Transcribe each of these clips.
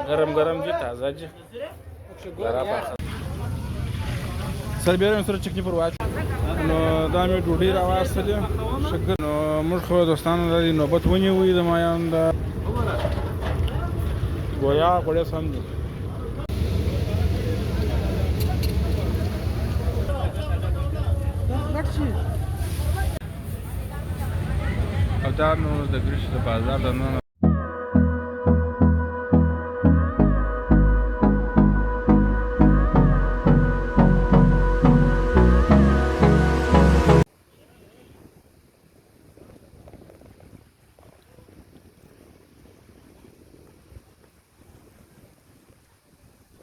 ګرم ګرم دي تازه دي لرا پاخه سر بیا سره چکنی پر واچ نو دا مې ډوډۍ راواستلې شکر نو موږ خو دوستانو د نوبت ونیوی د مایان د ګویا غوړې سم دي او دا نو د ګریش د بازار د نن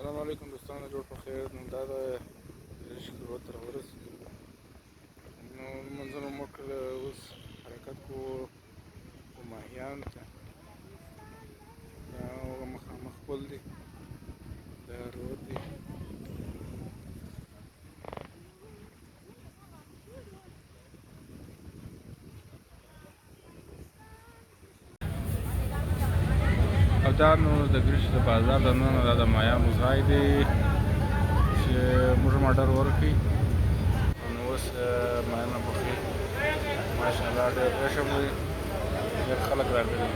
السلام علیکم دوستانو جوړ په خیر نن دا د ګریش روډ ته ورسېدو نو منځونو موږ اوس حرکت کوو په ماهیان ته دا هغه مخامخ پل دی دا روډ دی او دا نو د ګریش د بازار د نن دا د مایانو ځای دی چې موږ ماډر ورکړي نو اوس مایانه پخې ماشاءالله ډېر رشم دی ډېر خلک راغلي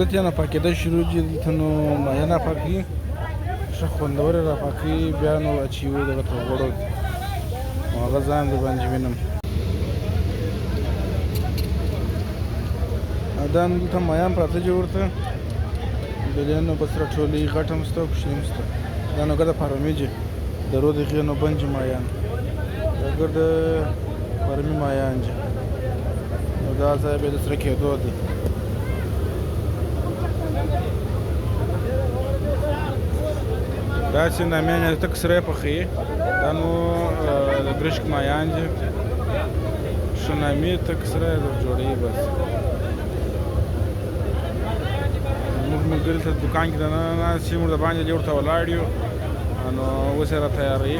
دلته نه پاکېدل شروع دي دلته نو مایانه پاکوي ښه خوندورې راپاکوي بیا نو اچوي دغه ته غوړو نو هغه ځان د باندې وینم دا نو دلته مایان پراته دي ورته بلې نو بس راټولوي غټ هم شته او کوچني هم شته دا نو ګرده فارمي دي د رود هغې نو بند دي مایان دا ګرده فارمي مایان دي نو دا ځای بیا د سره کېدو دی دا چې نامیان یې تک سره پخې دا نو د ګریشک مایان دي ښه نامې تک سره یې جوړوي بس موږ ملګري ته دوکان کې دننه ناست چې موږ د باندې لې ورته ولاړ یو نو اوس یې را تیاروي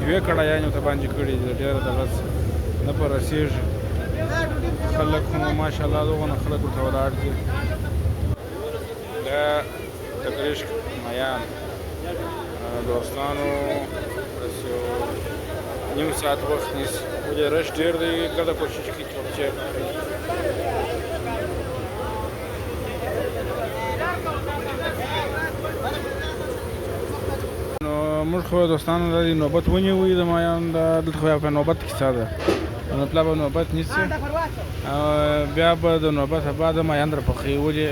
یوې کړایانې ورته باندې کړي دي ډېره دغسې نه په رسېږي خلک خو ماشاءالله دغونه خلک ورته ولاړ دي دا د ګریشک مایان دوستانو بس یو نیم ساعت وخت نیسي ولې رش ډېر دی ګرده کوشش کوي چې نو موږ خو دوستانو د نوبت ونیوی د مایان دلته خو یو نوبت کیسه ده نو پلا به نوبت نیسي بیا به د نوبت بعد مایان راپخوي ولې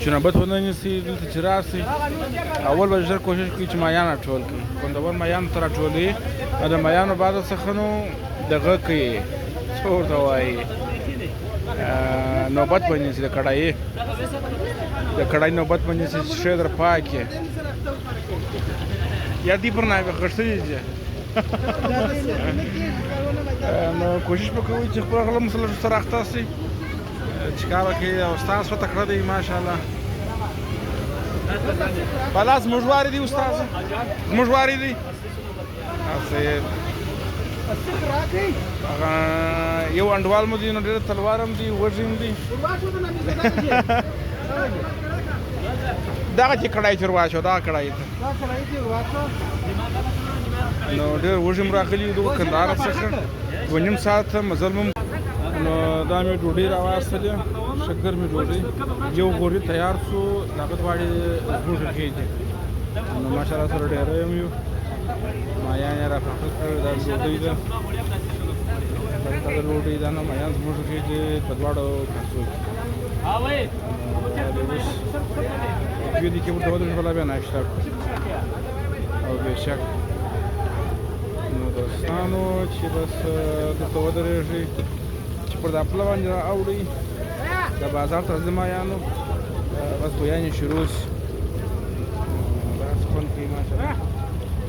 چې نوبت ونه نیسي دلته چې راسي اول به ژر کوشش کوي چې مایان راټول کړي خوندور مایانو ته راټولوي او د مایانو بعد څخه نو دغه کوي څه ورته وایي نوبت به نیسي د کړایي نوبت به نیسي چې ښې در پاکې یا دې پر نامې غښتلي دي نو کوشش به کوئ چې خپله غله مسله سره اخته شئ چې کار وکړي او استاد ښه تکړه دی ماشاءالله بلا زموږ وارې دي استاد زموږ وارې دي هغه یو انډوال مو دي نو ډېر تلوار هم دي وږي هم دي دغه چې کړای چې ورواچو دغه کړای ته نو ډېر وږي هم راغلي د کندهار څخه دوه نیم ساعته مزل مو نو دا مې ډوډۍ راواستلې ښه ګرمې ډوډۍ یو غوري تیار شو هغه دواړې زموږ ښې دي نو ماشاءالله سره ډېره یم یو مایان یې راپاخه کړې دا ډوډۍ ده دا ډوډۍ ده نو مایان زموږ ښې دي په دواړو کاسو کې یو دي کې ورته ودرېږي بله بیا ناشته او بېشک نو دوستانو چې بس دلته ودرېږئ چې پر دا پله باندې اوړئ د بازار ته ځي مایانو بس ګویانې شروع شي داسې خوند کوي ماشاءالله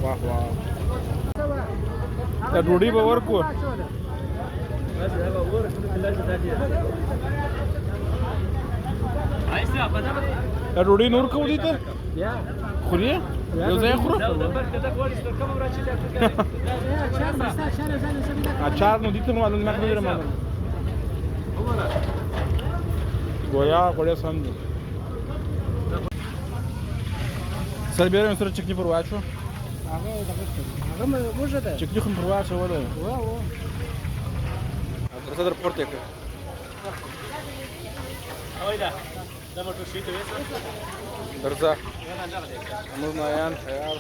واه واه دا ډوډۍ به ورکړو دا ډوډۍ نور کوو دي ته خوري یو ځای خورو اچار نو دي ته معلوم نه کړی معلوم گویا کوړې سم دي سر بیرم سره چکنی پر واچو هغه موږ ده چکنی خو پر واچو ولا درته در پورته کړ اویدا دا موټر شي ته وېسه درځه موږ مایان تیار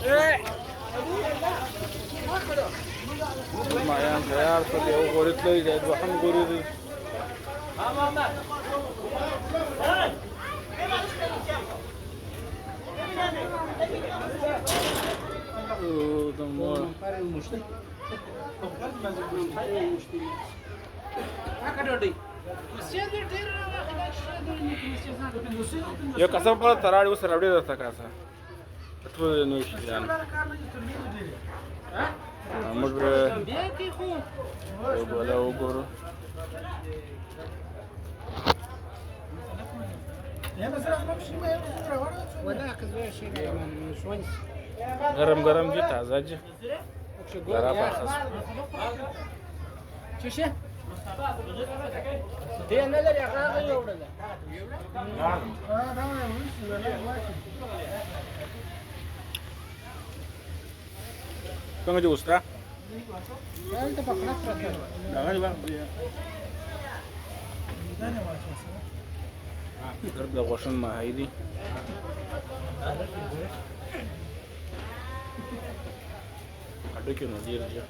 مایان تیار ته یو غوړی تللی دی دوه هم ګوري دي یو قسم په تراړي اوس راوړي درته کاسه ټول نو شي ځان موږ به ولا وګورو گرم گرم دي تازه دي گرم اخس چشه دې نه لري هغه یوړل څنګه دي اوستا دلته په خلاص راځي هغه دی ګرد د غوښن ماهی دي هډوکي نو ډیر دي